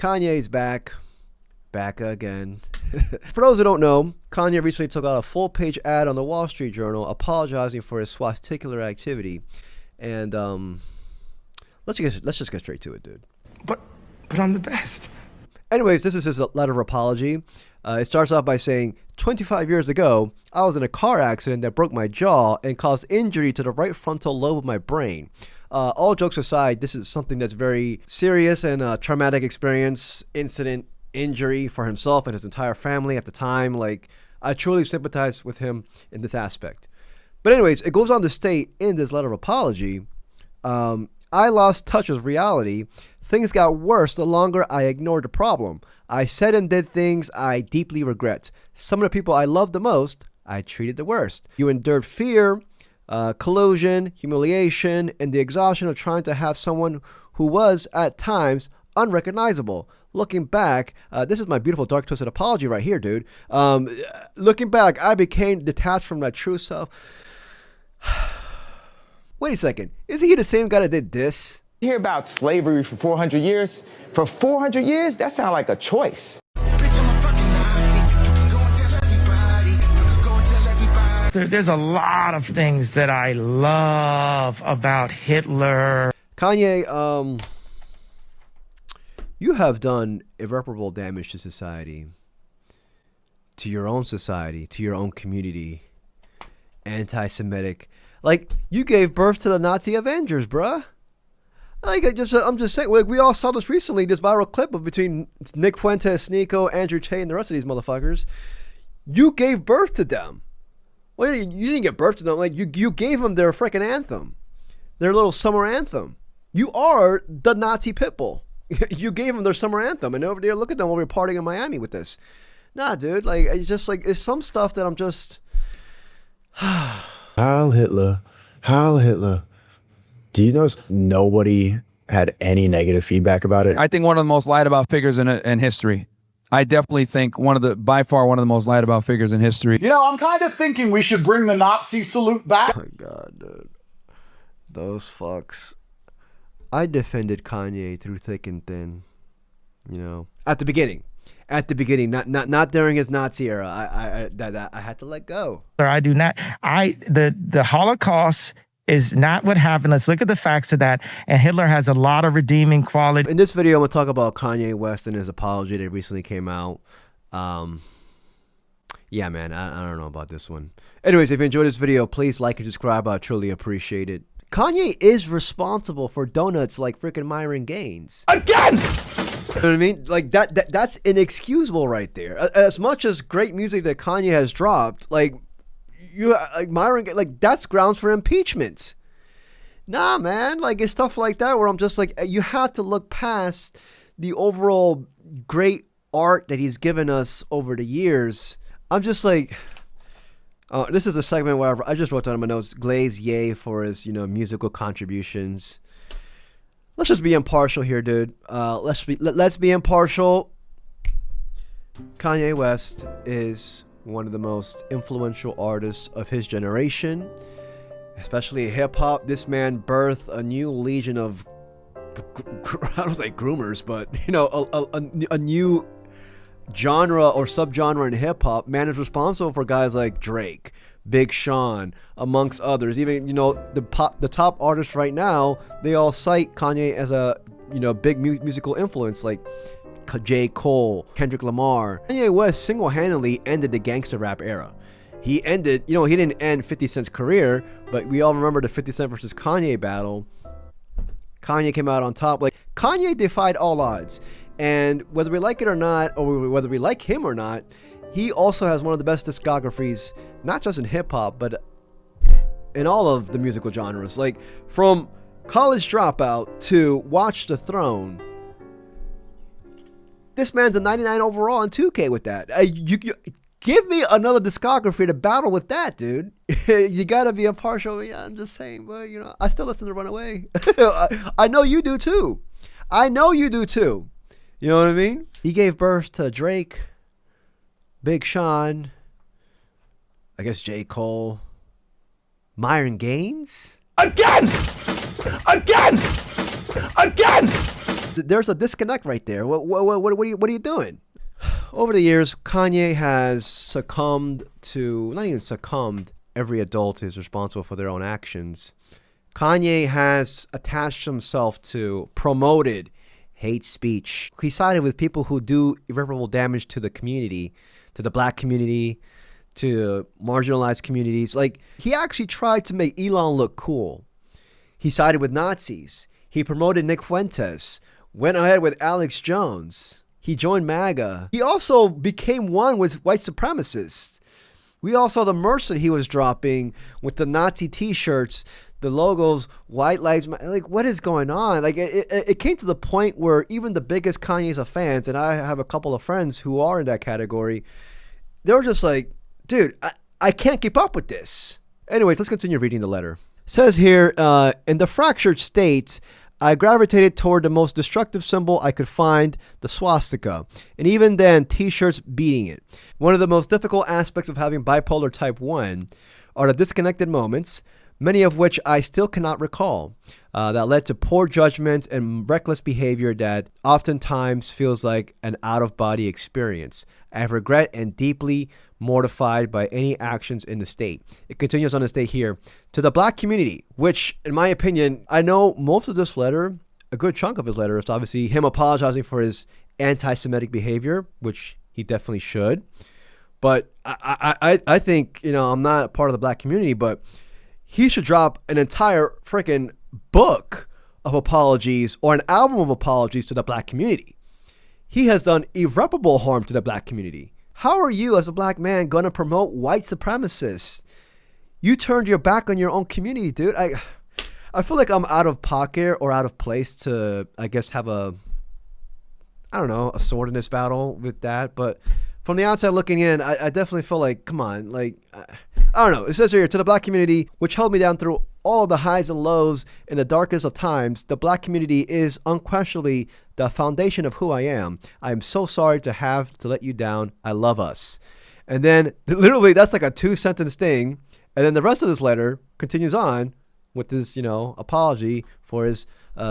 Kanye's back again. For those who don't know, Kanye recently took out a full-page ad on the Wall Street Journal apologizing for his swasticular activity, and let's just get straight to it, dude. But I'm the best. Anyways, this is his letter of apology. It starts off by saying, 25 years ago, I was in a car accident that broke my jaw and caused injury to the right frontal lobe of my brain. All jokes aside, this is something that's very serious and a traumatic experience, incident, injury for himself and his entire family at the time. Like, I truly sympathize with him in this aspect. But anyways, it goes on to state in this letter of apology, I lost touch with reality. Things got worse the longer I ignored the problem. I said and did things I deeply regret. Some of the people I loved the most, I treated the worst. You endured fear, collusion, humiliation, and the exhaustion of trying to have someone who was, at times, unrecognizable. Looking back, this is my beautiful dark twisted apology right here, dude. Looking back, I became detached from my true self. Wait a second. Isn't he the same guy that did this? You hear about slavery for 400 years? For 400 years? That sounds like a choice. There's a lot of things that I love about Hitler. Kanye, you have done irreparable damage to society, to your own society, to your own community. Anti-Semitic. Like, you gave birth to the Nazi Avengers, bruh. Like, I'm just saying, like, we all saw this recently, this viral clip of between Nick Fuentes, Nico, Andrew Tate, and the rest of these motherfuckers. You gave birth to them. Well, you didn't give birth to them. Like, you gave them their freaking anthem, their little summer anthem. You are the Nazi Pitbull. You gave them their summer anthem, and over there, look at them over partying in Miami with this. Nah, dude, like, it's just like, it's some stuff that I'm just. Heil Hitler. Heil Hitler. Do you notice nobody had any negative feedback about it? I think one of the most lied about figures in history. I definitely think by far one of the most lied about figures in history. You know, I'm kind of thinking we should bring the Nazi salute back. Oh my God, dude. Those fucks. I defended Kanye through thick and thin. You know, at the beginning, not during his Nazi era. I had to let go. I do not. The Holocaust is not what happened. Let's look at the facts of that. And Hitler has a lot of redeeming quality. In this video, I'm going to talk about Kanye West and his apology that recently came out. Yeah, man, I don't know about this one. Anyways, if you enjoyed this video, please like and subscribe. I truly appreciate it. Kanye is responsible for donuts like freaking Myron Gaines. Again! You know what I mean? Like, that's inexcusable right there. As much as great music that Kanye has dropped, like Myron, like, that's grounds for impeachment. Nah, man, like, it's stuff like that where I'm just like, you have to look past the overall great art that he's given us over the years. I'm just like, this is a segment where I just wrote down in my notes, Glaze yay for his, musical contributions. Let's just be impartial here, dude. Let's be impartial. Kanye West is one of the most influential artists of his generation, especially hip hop. This man birthed a new legion of, I don't say groomers, but a new genre or subgenre in hip hop. Man is responsible for guys like Drake, Big Sean, amongst others. Even the top artists right now, they all cite Kanye as a big musical influence, like J. Cole, Kendrick Lamar. Kanye West single-handedly ended the gangster rap era. He ended, he didn't end 50 Cent's career, but we all remember the 50 Cent versus Kanye battle. Kanye came out on top. Like, Kanye defied all odds. And whether we like it or not, or whether we like him or not, he also has one of the best discographies, not just in hip-hop, but in all of the musical genres. Like, from College Dropout to Watch the Throne, this man's a 99 overall in 2K with that. You give me another discography to battle with that, dude. You gotta be impartial. Yeah, I'm just saying, but I still listen to Runaway. I know you do too. You know what I mean? He gave birth to Drake, Big Sean, I guess J. Cole, Myron Gaines. Again! There's a disconnect right there. What are you doing? Over the years, Kanye has succumbed to, not even succumbed, every adult is responsible for their own actions. Kanye has attached himself to, promoted hate speech. He sided with people who do irreparable damage to the community, to the black community, to marginalized communities. Like, he actually tried to make Elon look cool. He sided with Nazis. He promoted Nick Fuentes, went ahead with Alex Jones. He joined MAGA. He also became one with white supremacists. We all saw the merch that he was dropping with the Nazi t-shirts, the logos, white lives. Like, what is going on? Like, it came to the point where even the biggest Kanye's fans, and I have a couple of friends who are in that category, they were just like, dude, I can't keep up with this. Anyways, let's continue reading the letter. It says here, in the fractured state, I gravitated toward the most destructive symbol I could find, the swastika, and even then, t-shirts beating it. One of the most difficult aspects of having bipolar type 1 are the disconnected moments, many of which I still cannot recall, that led to poor judgment and reckless behavior that oftentimes feels like an out-of-body experience. I have regret and deeply mortified by any actions in the state. It continues on the state here. To the black community, which, in my opinion, I know most of this letter, a good chunk of his letter, is obviously him apologizing for his anti-Semitic behavior, which he definitely should. But I think, you know, I'm not part of the black community, but he should drop an entire freaking book of apologies or an album of apologies to the black community. He has done irreparable harm to the black community. How are you as a black man going to promote white supremacists? You turned your back on your own community, dude. I feel like I'm out of pocket or out of place to, I guess, have a sword in this battle with that. But from the outside looking in, I definitely feel like, come on, like, I don't know. It says here, to the black community, which held me down through all the highs and lows in the darkest of times, the black community is unquestionably the foundation of who I am. I am so sorry to have to let you down. I love us. And then literally that's like a 2-sentence thing. And then the rest of this letter continues on with this, you know, apology for his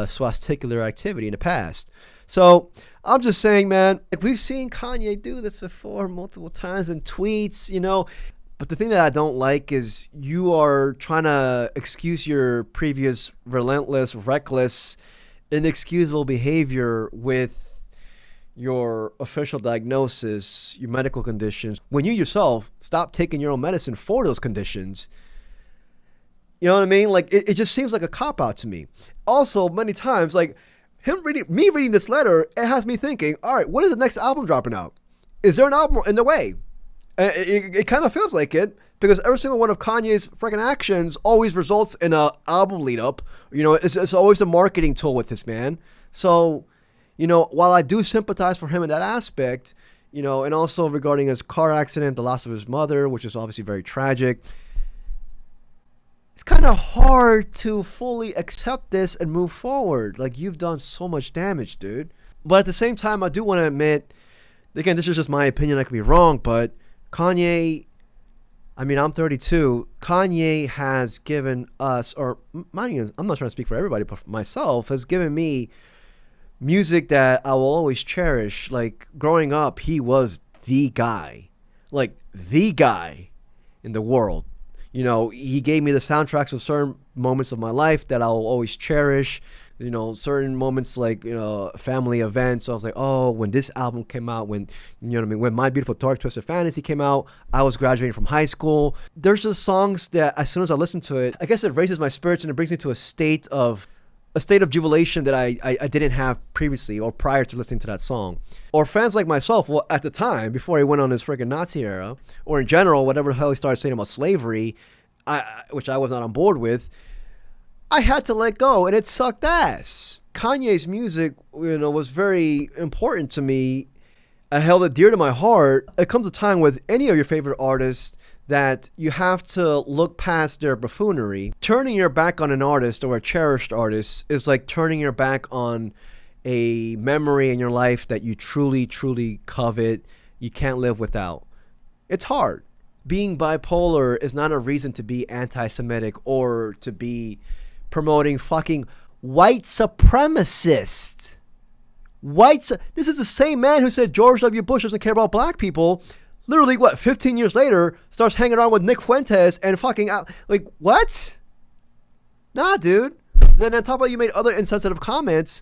swasticular activity in the past. So I'm just saying, man, like, we've seen Kanye do this before multiple times in tweets, you know. But the thing that I don't like is you are trying to excuse your previous relentless, reckless, inexcusable behavior with your official diagnosis, your medical conditions, when you yourself stop taking your own medicine for those conditions. You know what I mean? Like, it just seems like a cop-out to me. Also, many times, like, me reading this letter, it has me thinking, all right, when is the next album dropping out? Is there an album in the way? It kind of feels like it, because every single one of Kanye's freaking actions always results in a album lead up. You know, it's always a marketing tool with this man. So, you know, while I do sympathize for him in that aspect, you know, and also regarding his car accident, the loss of his mother, which is obviously very tragic, it's kind of hard to fully accept this and move forward. Like, you've done so much damage, dude. But at the same time, I do want to admit, again, this is just my opinion, I could be wrong, but Kanye, I mean, I'm 32. Kanye has given us, or I'm not trying to speak for everybody, but for myself, has given me music that I will always cherish. Like, growing up, he was the guy, like the guy in the world. You know, he gave me the soundtracks of certain moments of my life that I'll always cherish. You know, certain moments like, you know, family events. So I was like, oh, when this album came out, when, you know what I mean, when My Beautiful Dark Twisted Fantasy came out, I was graduating from high school. There's just songs that as soon as I listen to it, I guess it raises my spirits and it brings me to a state of jubilation that I didn't have previously or prior to listening to that song. Or fans like myself, well, at the time, before he went on his freaking Nazi era, or in general, whatever the hell he started saying about slavery, which I was not on board with, I had to let go, and it sucked ass. Kanye's music, you know, was very important to me. I held it dear to my heart. It comes a time with any of your favorite artists that you have to look past their buffoonery. Turning your back on an artist or a cherished artist is like turning your back on a memory in your life that you truly, truly covet, you can't live without. It's hard. Being bipolar is not a reason to be anti-Semitic or to be promoting fucking white supremacists. This is the same man who said George W. Bush doesn't care about black people. Literally, what, 15 years later, starts hanging around with Nick Fuentes and fucking out. Like, what? Nah, dude. Then on top of that, you made other insensitive comments.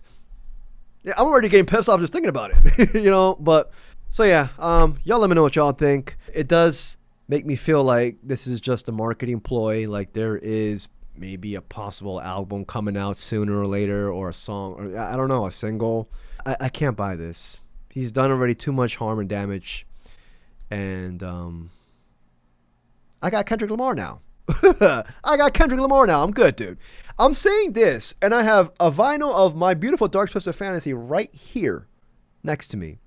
Yeah, I'm already getting pissed off just thinking about it. You know, but so yeah, y'all let me know what y'all think. It does make me feel like this is just a marketing ploy. Like there is maybe a possible album coming out sooner or later, or a song, or I don't know, a single. I can't buy this. He's done already too much harm and damage. And I got Kendrick Lamar now. I'm good, dude. I'm saying this, and I have a vinyl of My Beautiful Dark Twisted Fantasy right here next to me.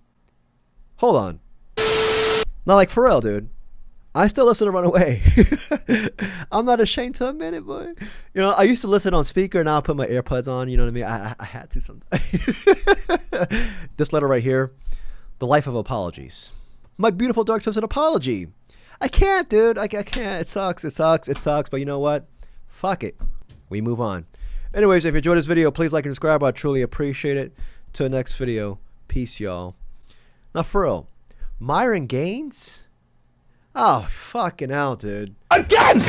Hold on. Not like for real, dude. I still listen to Runaway. I'm not ashamed to admit it, boy. You know, I used to listen on speaker, now I put my AirPods on, you know what I mean? I had to sometimes. This letter right here, The Life of Apologies. My Beautiful Dark Twisted Apology. I can't, dude. I can't. It sucks. But you know what? Fuck it. We move on. Anyways, if you enjoyed this video, please like and subscribe. I truly appreciate it. Till the next video. Peace, y'all. Now, for real. Myron Gaines? Oh, fucking hell, dude. Again!